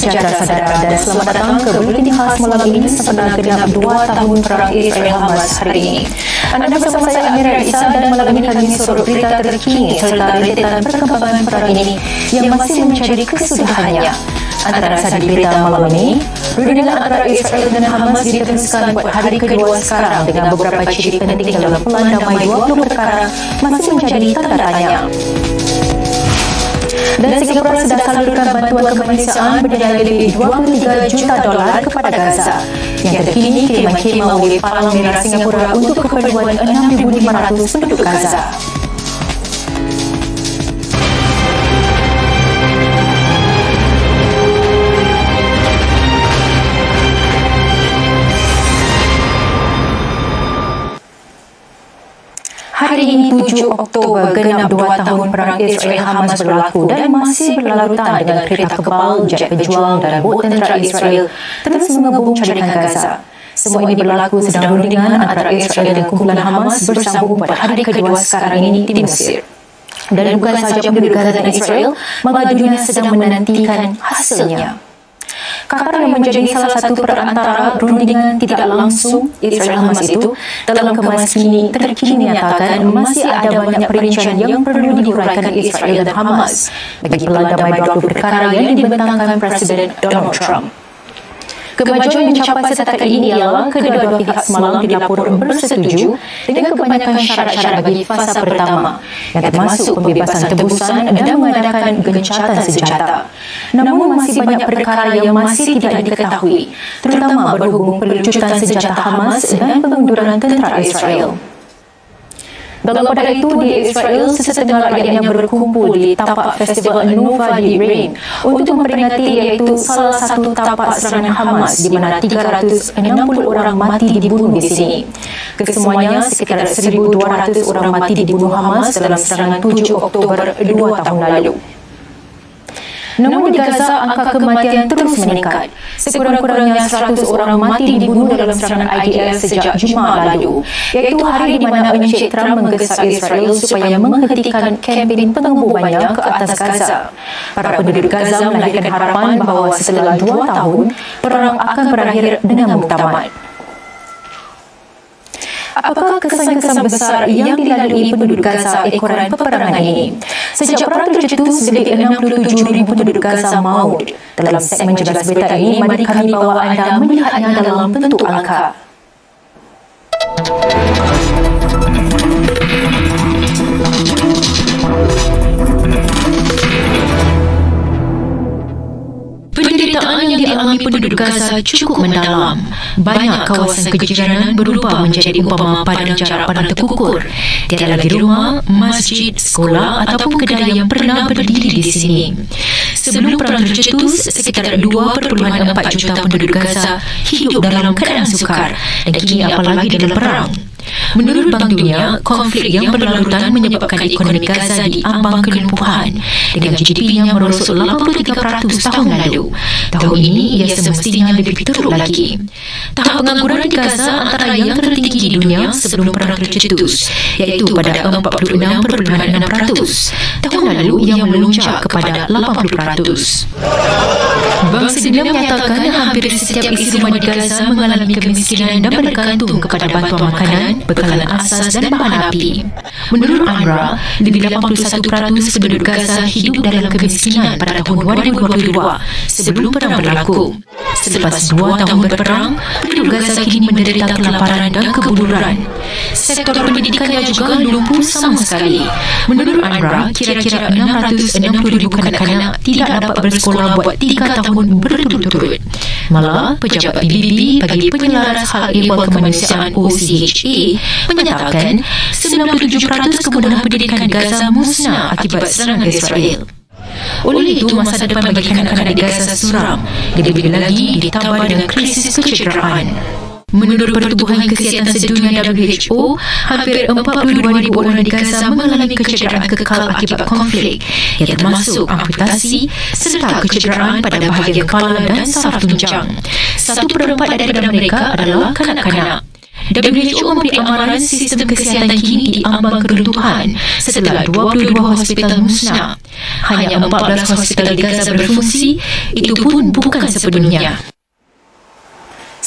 sejahtera saudara dan selamat datang ke Buletin Khas malam ini sempena genap 2 tahun perang Israel-Hamas hari ini. Anda bersama saya Amira Isa dan malam ini kami sorot berita terkini serta rentetan perkembangan perang ini yang masih mencari kesudahannya. Antara sahaja berita malam ini, perundingan antara Israel dan Hamas diteruskan buat hari kedua sekarang dengan beberapa ciri penting dalam pelan damai 20 perkara masih menjadi tanda tanya. Dan Singapura sudah salurkan bantuan kemanusiaan bernilai lebih $23 juta kepada Gaza. Yang terkini kiriman khemah oleh Palang Merah Singapura untuk keperluan 6,500 penduduk Gaza. Hari ini 7 Oktober genap 2 tahun perang Israel-Hamas berlaku dan masih berlarutan dengan kereta kebal, jet pejuang dan bot tentera Israel terus mengebom cadangan Gaza. Semua ini berlaku sedang rundingan antara Israel dan kumpulan Hamas bersambung pada hari kedua sekarang ini di Mesir. Dan bukan sahaja penduduk Gaza dan Israel, maka dunia sedang menantikan hasilnya. Qatar yang menjadi salah satu perantara rundingan tidak langsung Israel-Hamas itu dalam kemas kini terkini menyatakan masih ada banyak perincian yang perlu diuraikan Israel dan Hamas bagi pelan damai 20 perkara yang dibentangkan Presiden Donald Trump. Kemajuan yang dicapai setakat ini ialah kedua-dua pihak semalam dilaporkan bersetuju dengan kebanyakan syarat-syarat bagi fasa pertama yang termasuk pembebasan tebusan dan mengadakan gencatan senjata. Namun masih banyak perkara yang masih tidak diketahui, terutama berhubung pelucutan senjata Hamas dan pengunduran tentera Israel. Dalam pada itu, di Israel, sesetengah rakyatnya berkumpul di tapak festival Nova di Rain untuk memperingati iaitu salah satu tapak serangan Hamas di mana 360 orang mati dibunuh di sini. Kesemuanya sekitar 1,200 orang mati dibunuh Hamas dalam serangan 7 Oktober 2 tahun lalu. Namun di Gaza, angka kematian terus meningkat. Sekurang-kurangnya 100 orang mati dibunuh dalam serangan IDF sejak Jumaat lalu, iaitu hari di mana Encik Trump menggesa Israel supaya menghentikan kempen pengebomannya ke atas Gaza. Para penduduk Gaza melahirkan harapan bahawa setelah 2 tahun, perang akan berakhir dengan muktamad. Apakah kesan-kesan besar yang dilalui penduduk Gaza ekoran peperangan ini? Sejak perang tercetus, lebih 67,000 penduduk Gaza maut. Dalam segmen jelas berita ini, mari kami bawa anda melihatnya dalam bentuk angka. Penderitaan yang dialami penduduk Gaza cukup mendalam. Banyak kawasan kejejanan berubah menjadi umpama padang jarak padang terkukur. Tiada lagi rumah, masjid, sekolah ataupun kedai yang pernah berdiri di sini. Sebelum perang tercetus, sekitar 2,4 juta penduduk Gaza hidup dalam keadaan sukar dan kini apalagi dalam perang. Menurut Bank Dunia, konflik yang berlarutan menyebabkan ekonomi Gaza diambang kelumpuhan dengan GDP-nya merosot 83% tahun lalu. Tahun ini ia semestinya lebih teruk lagi. Tahap pengangguran di Gaza antara yang tertinggi di dunia sebelum perang tercetus, iaitu pada 46,6%. Tahun lalu ia melonjak kepada 80%. Bank Sedunia menyatakan hampir setiap isi rumah di Gaza mengalami kemiskinan dan bergantung kepada bantuan makanan, bekalan asas dan bahan api. Menurut UNRWA, lebih 81% penduduk Gaza hidup dalam kemiskinan pada tahun 2022 sebelum perang berlaku. Selepas 2 tahun berperang, penduduk Gaza kini menderita kelaparan dan kebuluran. Sektor pendidikannya juga lumpuh sama sekali. Menurut UNRWA, kira-kira 660,000 kanak-kanak tidak dapat bersekolah buat 3 tahun berturut-turut. Malah, pejabat PBB bagi penyelaras hal ehwal kemanusiaan OCHA menyatakan 97% kemudahan pendidikan Gaza musnah akibat serangan Israel. Oleh itu, masa depan bagi kanak-kanak di Gaza suram, lebih lagi ditambah dengan krisis kecederaan. Menurut Pertubuhan Kesihatan Sedunia WHO, hampir 42,000 orang di Gaza mengalami kecederaan kekal akibat konflik, yang termasuk amputasi serta kecederaan pada bahagian kepala dan saraf tunjang. 1/4 daripada mereka adalah kanak-kanak. WHO memberi amaran sistem kesihatan kini diambang keruntuhan setelah 22 hospital musnah. Hanya 14 hospital di Gaza berfungsi, itu pun bukan sepenuhnya.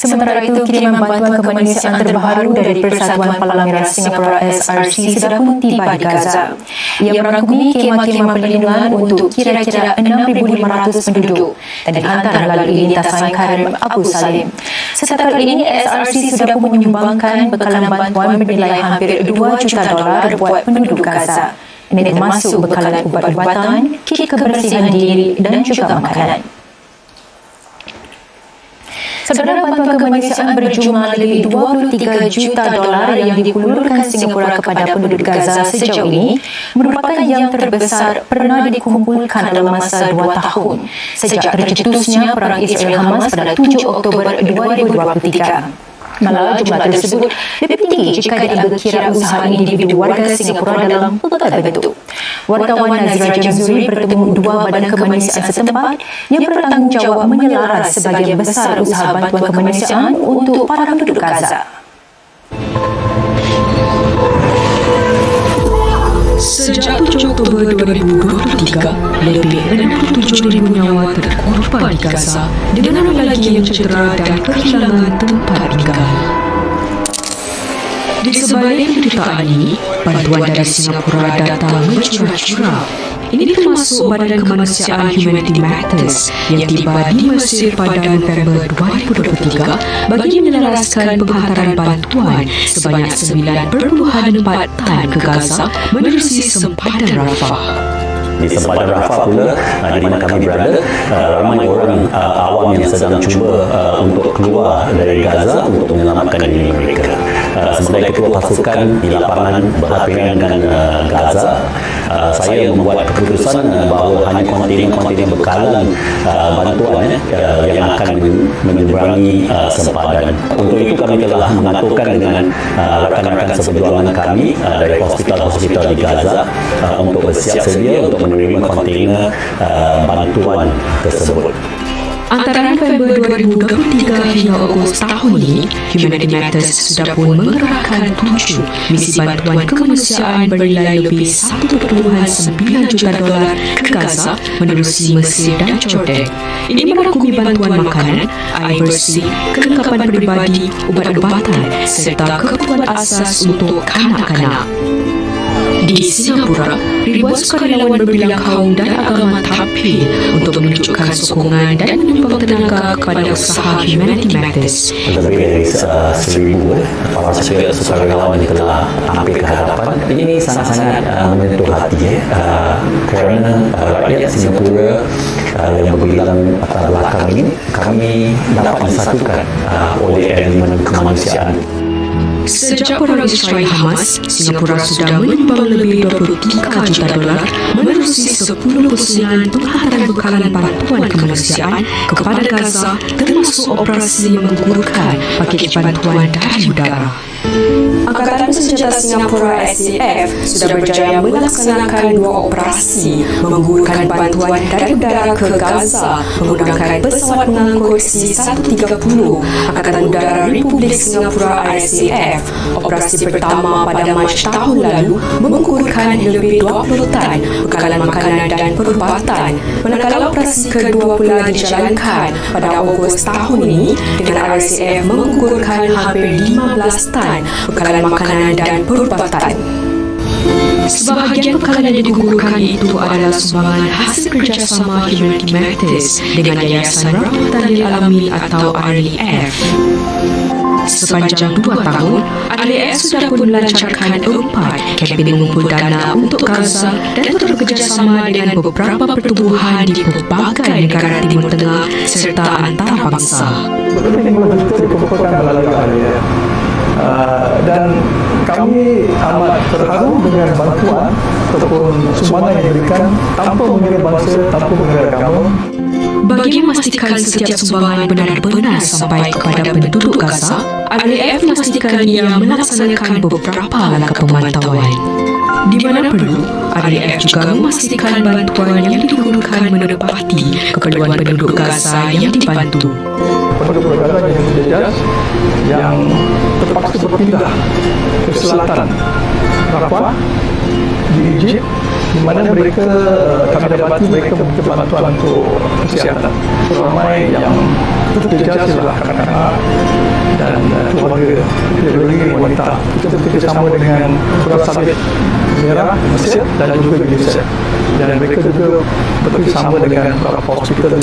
Sementara itu, kiriman bantuan kemanusiaan terbaru dari Persatuan Palang Merah Singapura SRC sudah pun tiba di Gaza. Ia merangkumi kemah-kemah perlindungan untuk kira-kira 6,500 penduduk dan dihantar melalui lintasan Karem Abu Salim. Setakat ini, SRC sudah pun menyumbangkan bekalan bantuan bernilai hampir $2 juta buat penduduk Gaza. Ini termasuk bekalan ubat-ubatan, kit kebersihan diri dan juga makanan. Saudara, bantuan kemanusiaan berjumlah lebih $23 juta yang dihulurkan Singapura kepada penduduk Gaza sejauh ini merupakan yang terbesar pernah dikumpulkan dalam masa 2 tahun sejak tercetusnya perang Israel-Hamas pada 7 Oktober 2023. Malah jumlah tersebut lebih tinggi jika dikira usaha individu warga Singapura dalam pelbagai bentuk. Wartawan Nazira Jamzuri bertemu 2 badan kemanusiaan setempat yang bertanggungjawab menyelaras sebahagian besar usaha bantuan kemanusiaan untuk para penduduk Gaza. Sejak 7 Oktober 2023, lebih 67,000 nyawa terkorban di Gaza, dengan lagi yang cedera dan kehilangan tempat tinggal. Di sebalik penderitaan ini, bantuan dari Singapura datang mencurah-curah. Ini termasuk Badan Kemanusiaan Humanity Matters yang tiba di Mesir pada November 2023 bagi menyelaraskan penghantaran bantuan sebanyak 9.4 tan ke Gaza menerusi sempadan Rafah. Di sempadan Rafah pula, di mana kami berada, ramai orang awam yang sedang cuba untuk keluar dari Gaza untuk menyelamatkan diri mereka. Sebagai ketua pasukan di lapangan berhadapan dengan Gaza, saya membuat keputusan bahawa hanya kontena-kontena bekalan bantuan yang akan menyeberangi sempadan. Untuk itu kami telah mengaturkan dengan rakan-rakan seperjuangan kami dari hospital-hospital di Gaza untuk bersiap sedia untuk menerima kontena bantuan tersebut. Antara November 2023 hingga Ogos tahun ini, Humanity Matters sudah pun mengerahkan 7 misi bantuan kemanusiaan bernilai lebih $1.9 juta ke Gaza menerusi Mesir dan Jordan. Ini merangkumi bantuan makanan, air bersih, kelengkapan peribadi, ubat-ubatan serta kebutuhan asas untuk kanak-kanak. Di Singapura, ribuan sukarelawan berbilang kaum dan agama tampil untuk menunjukkan sokongan dan menyumbang tenaga kepada usaha Humanity Matters. Lebih dari 1,000 para sukarelawan yang telah tampil ke hadapan. Ini sangat-sangat menyentuh hati kerana rakyat Singapura yang berbilang latar belakang ini kami dapat disatukan oleh elemen kemanusiaan. Sejak perang Israel-Hamas, Singapura sudah menyumbang lebih $23 juta menerusi 10 pusingan penghantaran bekalan bantuan kemanusiaan kepada Gaza, termasuk operasi yang menggugurkan paket bantuan dari udara. Angkatan Bersenjata Singapura SAF sudah berjaya melaksanakan 2 operasi menggugurkan bantuan dari udara ke Gaza menggunakan pesawat pengangkut C-130 Angkatan Udara Republik Singapura RSAF. Operasi pertama pada Mac tahun lalu menggugurkan lebih 20 tan bekalan makanan dan perubatan, manakala operasi kedua pula dijalankan pada Ogos tahun ini dengan RSAF menggugurkan hampir 15 tan bekalan makanan dan perubatan. Sebahagian bekalan yang digugurkan itu adalah sumbangan hasil kerjasama Humanity Matters dengan Yayasan Rahmatan Lil Alamin atau RLF. Sepanjang 2 tahun, RLF sudah pun melancarkan 4 kempen mengumpul dana untuk Gaza dan bekerjasama dengan beberapa pertubuhan di pelbagai negara Timur Tengah serta antarabangsa. Teknologi itu dikumpulkan melalui RLF. Dan kami amat terharu dengan bantuan ataupun sumbangan yang diberikan tanpa mengira bangsa, tanpa mengira agama. Bagi memastikan setiap sumbangan benar-benar sampai kepada penduduk Gaza, RLF memastikan ia melaksanakan beberapa langkah pemantauan. Di Di mana perlu, RAF juga memastikan bantuan yang digunakan menepati keperluan penduduk Gaza yang dibantu. Penduduk Gaza yang dijejas yang terpaksa berpindah ke selatan Rafah di Egypt, di mana mereka kami dapati mereka membutuhkan bantuan untuk kesihatan. Ramai yang terjejas ialah kanak-kanak dan keluarga, lelaki wanita. Kita bekerjasama dengan Beras Sabit Merah Mesir dan juga UNICEF, dan mereka juga bekerjasama dengan beberapa hospital.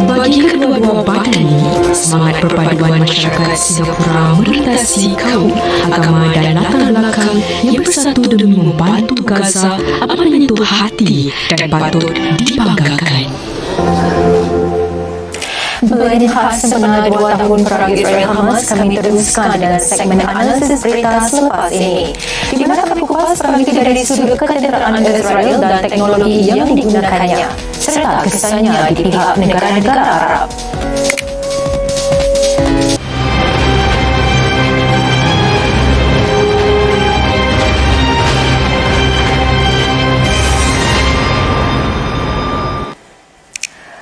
Bagi kedua-dua badan ini, semangat perpaduan masyarakat Singapura merintasi kaum, agama dan latar belakang yang bersatu demi membantu Gaza amat menyentuh hati dan patut dibanggakan. Melihat sempena 2 tahun perang Israel-Hamas, kami teruskan dengan segmen analisis berita selepas ini, di mana kami kupas perang itu dari sudut ketenteraan Israel dan teknologi yang digunakannya, serta kesannya di pihak negara-negara Arab.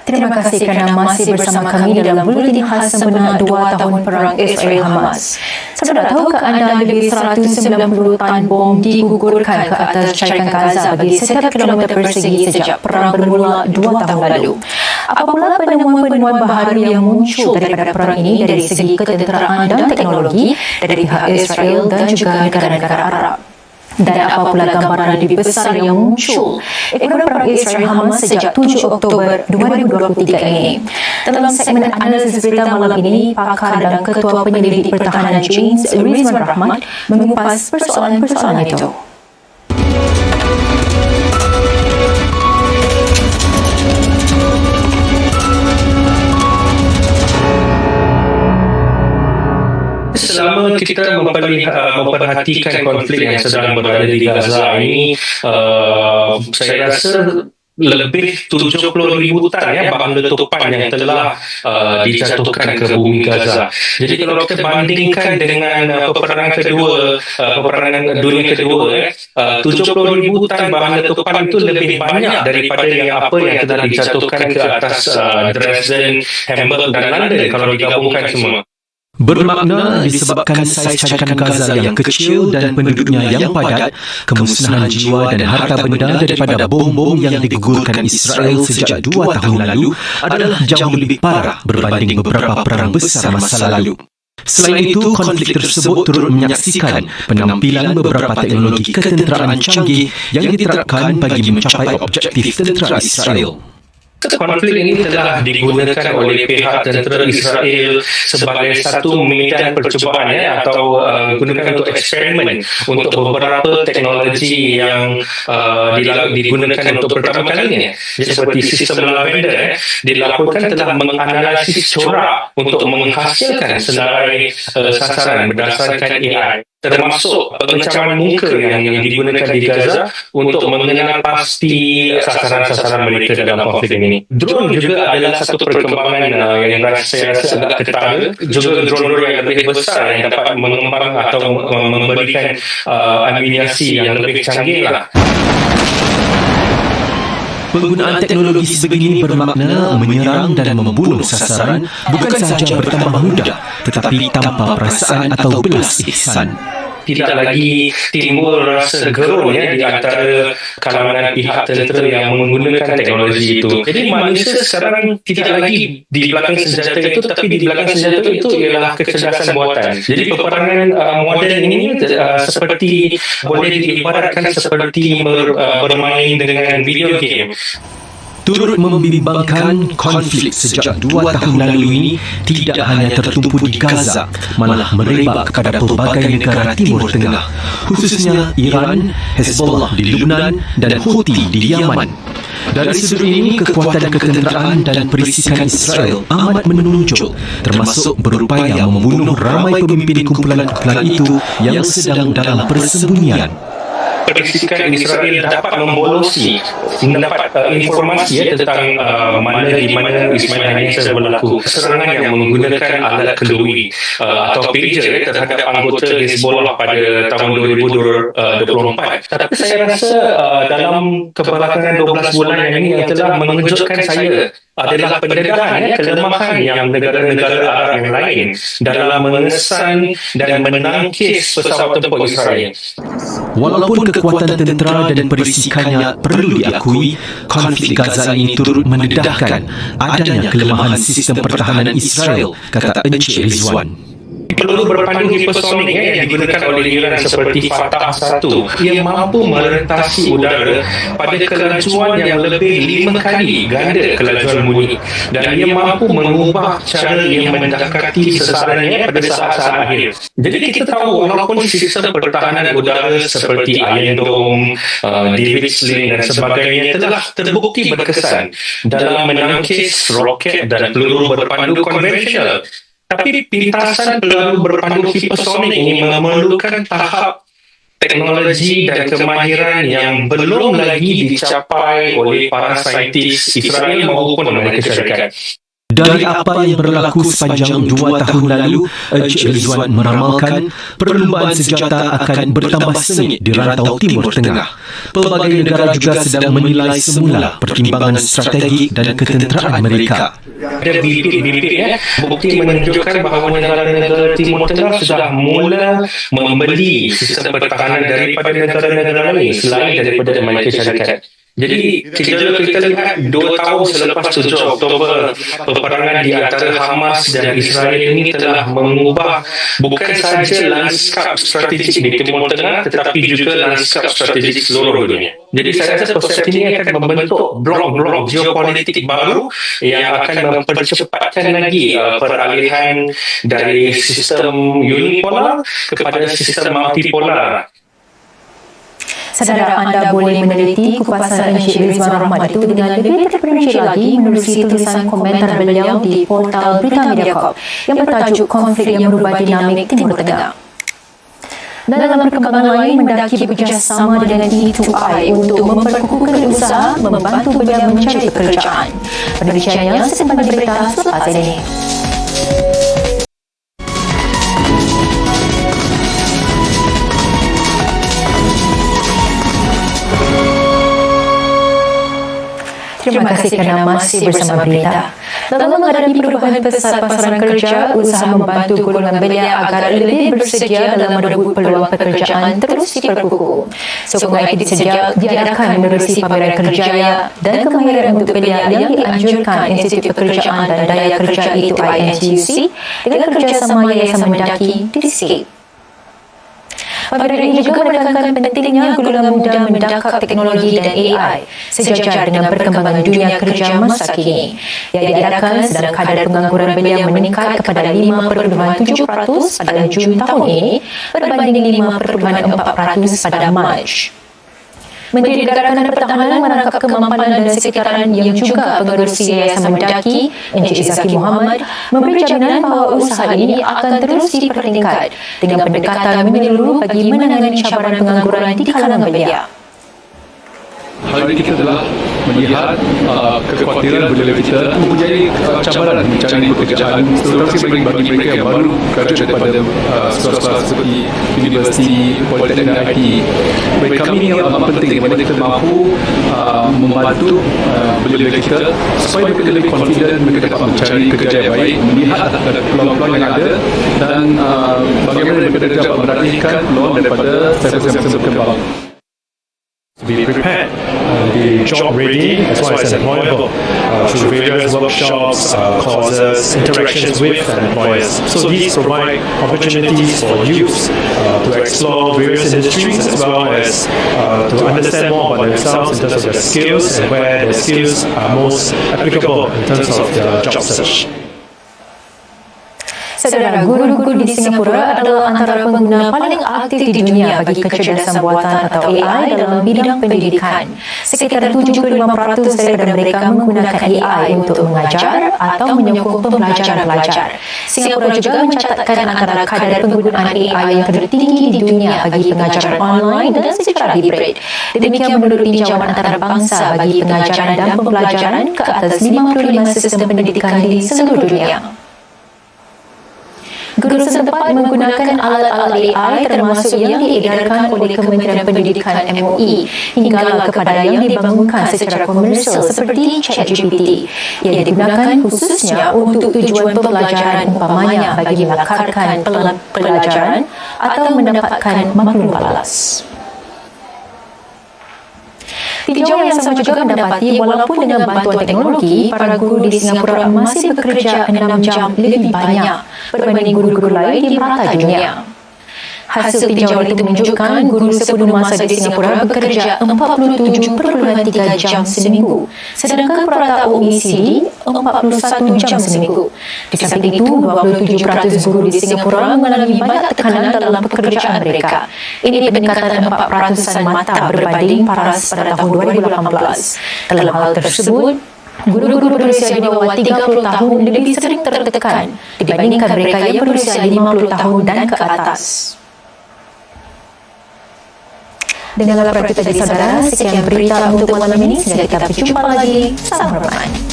Terima kasih kerana masih bersama kami dalam buletin khas sempena 2 tahun perang Israel-Hamas. Saudara, tahukah anda lebih 190 tan bom digugurkan ke atas syarikat Gaza bagi setiap kilometer persegi sejak perang bermula 2 tahun lalu. Apabila penemuan-penemuan baharu yang muncul daripada perang ini dari segi ketenteraan dan teknologi dari pihak Israel dan juga negara-negara Arab. Dan apabila gambaran lebih besar yang muncul ekonomi perang Israel-Hamas sejak 7 Oktober 2023 ini. Dalam segmen analisis berita malam ini, pakar dan Ketua Penyelidik Pertahanan James Rizwan Rahmat mengupas persoalan-persoalan itu. Selama kita memperhatikan konflik yang sedang berada di Gaza ini, saya rasa lebih 70,000 tan bahan letupan yang telah dijatuhkan ke bumi Gaza. Jadi kalau kita bandingkan dengan peperangan dunia kedua, 70,000 tan bahan letupan itu lebih banyak daripada yang telah dijatuhkan ke atas Dresden, Hamburg dan London kalau digabungkan semua. Bermakna disebabkan saiz syarikat Gaza yang kecil dan penduduknya yang padat, kemusnahan jiwa dan harta benda daripada bom-bom yang digugurkan Israel sejak 2 tahun lalu adalah jauh lebih parah berbanding beberapa perang besar masa lalu. Selain itu, konflik tersebut turut menyaksikan penampilan beberapa teknologi ketenteraan canggih yang diterapkan bagi mencapai objektif tentera Israel. Konflik ini telah digunakan oleh pihak tentera Israel sebagai satu medan percubaan atau digunakan untuk eksperimen untuk beberapa teknologi yang digunakan untuk pertama kalinya. Jadi seperti sistem Lavender dilakukan telah menganalisis corak untuk menghasilkan senarai sasaran berdasarkan AI, termasuk pengecaman muka yang digunakan di Gaza untuk mengenal pasti sasaran-sasaran mereka dalam konflik ini. Drone juga adalah satu perkembangan yang saya rasa agak ketara. Juga drone-drone yang lebih besar yang dapat mengembang atau memberikan aminiasi yang lebih canggih lah. Penggunaan teknologi sebegini bermakna menyerang dan membunuh sasaran bukan sahaja bertambah mudah, tetapi tanpa perasaan atau belas ihsan. Tidak lagi timbul rasa gerun di antara kalangan pihak tentera yang menggunakan teknologi itu. Jadi manusia sekarang tidak lagi di belakang senjata itu, tapi di belakang senjata itu ialah kecerdasan buatan. Jadi peperangan moden ini seperti boleh diibaratkan seperti bermain dengan video game. Turut membimbangkan konflik sejak 2 tahun lalu ini tidak hanya tertumpu di Gaza, malah merebak kepada pelbagai negara Timur Tengah, khususnya Iran, Hezbollah di Lebanon dan Houthi di Yaman. Dari sudut ini, kekuatan ketenteraan dan perisikan Israel amat menonjol, termasuk berupaya membunuh ramai pemimpin kumpulan-kumpulan itu yang sedang dalam persembunyian. perisikan Israel dapat membolosi, mendapat informasi tentang mana di mana Ismail Haniyeh berlaku serangan yang menggunakan alat kenduri atau pager terhadap anggota Hezbollah pada tahun 2024. Tapi saya rasa dalam kebelakangan 12 bulan ini yang telah mengejutkan saya adalah pendedahan kelemahan yang negara-negara Arab yang lain dalam mengesan dan menangkis pesawat tempur Israel. Walaupun kekuatan tentera dan perisikannya perlu diakui, konflik Gaza ini turut mendedahkan adanya kelemahan sistem pertahanan Israel, kata Encik Rizwan. Peluru berpandu hipersonik yang digunakan oleh Iran seperti Fatah 1 yang mampu merentasi udara pada kelajuan yang lebih 5 kali ganda kelajuan bunyi, dan ia mampu mengubah cara ia mendekati sasarannya pada saat-saat akhir. Jadi kita tahu walaupun sistem pertahanan udara seperti Iron Dome, David Sling dan sebagainya telah terbukti berkesan dalam menangkis roket dan peluru berpandu konvensional, tapi pintasan peluru berpandu hipersonik ini memerlukan tahap teknologi dan kemahiran yang belum lagi dicapai oleh para saintis Israel maupun Amerika Syarikat. Dari apa yang berlaku sepanjang 2 tahun lalu, Encik Rizwan meramalkan perlumbaan senjata akan bertambah sengit di rantau Timur Tengah. Pelbagai negara juga sedang menilai semula pertimbangan strategi dan ketenteraan mereka. Ada bibit-bibit bukti menunjukkan bahawa negara-negara Timur Tengah sudah mula membeli sistem pertahanan daripada negara-negara lain selain daripada Amerika Syarikat. Jadi, kalau kita lihat 2 tahun selepas 7 Oktober, peperangan di antara Hamas dan Israel ini telah mengubah bukan sahaja lanskap strategik di Timur Tengah, tetapi juga lanskap strategik seluruh dunia. Jadi, saya rasa proses ini akan membentuk blok-blok geopolitik baru yang akan mempercepatkan lagi peralihan dari sistem unipolar kepada sistem multipolar. Saudara, anda boleh meneliti kupasan Encik Rizwan Rahmat itu dengan lebih terperinci lagi menerusi tulisan komentar beliau di portal Berita Mediacorp yang bertajuk Konflik yang Merubah Dinamik Timur Tengah. Dan dalam perkembangan lain, mendaki bekerjasama dengan E2I untuk memperkukuhkan usaha membantu beliau mencari pekerjaan. Penelitiannya sesempatnya berita selepas ini. Terima kasih kerana masih bersama berita. Dalam menghadapi perubahan pesat pasaran kerja, usaha membantu golongan belia agar lebih bersedia dalam merebut peluang pekerjaan terus diperkukuh. Sokongan itu diadakan menerusi pameran kerjaya dan kemahiran untuk belia yang dianjurkan Institut Pekerjaan dan Daya Kerja E2I NTUC dengan kerjasama Yayasan Mendaki di Sikit. Pameran ini juga menekankan pentingnya golongan muda mendakap teknologi dan AI sejajar dengan perkembangan dunia kerja masa kini. Ia diadakan sedang kadar pengangguran belia meningkat kepada 5.7% pada Jun tahun ini berbanding 5.4% pada Mac. Menteri Negara Kanan Pertahanan merangkap kemampanan dan sekitaran yang juga pengerusi Yayasan Mendaki, Encik Zaki Muhammad, memberi jaminan bahawa usaha ini akan terus dipertingkat dengan pendekatan menyeluruh bagi menangani cabaran pengangguran di kalangan belia. Hal ini kita telah melihat kekhawatiran belia kita mempunyai cabaran mencari pekerjaan, terutama bagi mereka yang baru graduate daripada sekolah-sekolah seperti universiti, politeknik dan IT. Bagi kami ini amat penting bagaimana kita mampu membantu belia kita supaya mereka lebih confident, mereka dapat mencari kerja yang baik, melihat peluang-peluang yang ada dan bagaimana mereka dapat memperhatikan peluang daripada sektor-sektor berkembang. Be prepared, be job ready as well as employable through various workshops, courses, interactions with employers. So these provide opportunities for youth to explore various industries as well as to understand more about themselves in terms of their skills and where their skills are most applicable in terms of their job search. Saudara, guru-guru di Singapura adalah antara pengguna paling aktif di dunia bagi kecerdasan buatan atau AI dalam bidang pendidikan. Sekitar 75% daripada mereka menggunakan AI untuk mengajar atau menyokong pembelajaran pelajar. Singapura juga mencatatkan antara kadar penggunaan AI yang tertinggi di dunia bagi pengajaran online dan secara hibrid. Demikian menurut tinjauan antarabangsa bagi pengajaran dan pembelajaran ke atas 55 sistem pendidikan di seluruh dunia. Guru setempat menggunakan alat-alat AI termasuk yang diedarkan oleh Kementerian Pendidikan MOE hinggalah kepada yang dibangunkan secara komersial seperti ChatGPT yang digunakan khususnya untuk tujuan pembelajaran umpamanya bagi melakarkan pelajaran atau mendapatkan maklum balas. Tinjauan yang sama juga mendapati walaupun dengan bantuan teknologi, para guru di Singapura masih bekerja 6 jam lebih banyak berbanding guru-guru lain di merata dunia. Hasil tinjauan itu menunjukkan guru sepenuh masa di Singapura bekerja 47.3 jam seminggu, sedangkan rata OECD 41 jam seminggu. Di samping itu, 27% guru di Singapura mengalami banyak tekanan dalam pekerjaan mereka. Ini peningkatan 4% mata berbanding paras pada tahun 2018. Dalam hal tersebut, guru-guru berusia di bawah 30 tahun lebih sering tertekan dibandingkan mereka yang berusia 50 tahun dan ke atas. Dengan laporan kita dari saudara, sekian berita untuk malam ini. Sehingga kita berjumpa lagi. Salam hormat.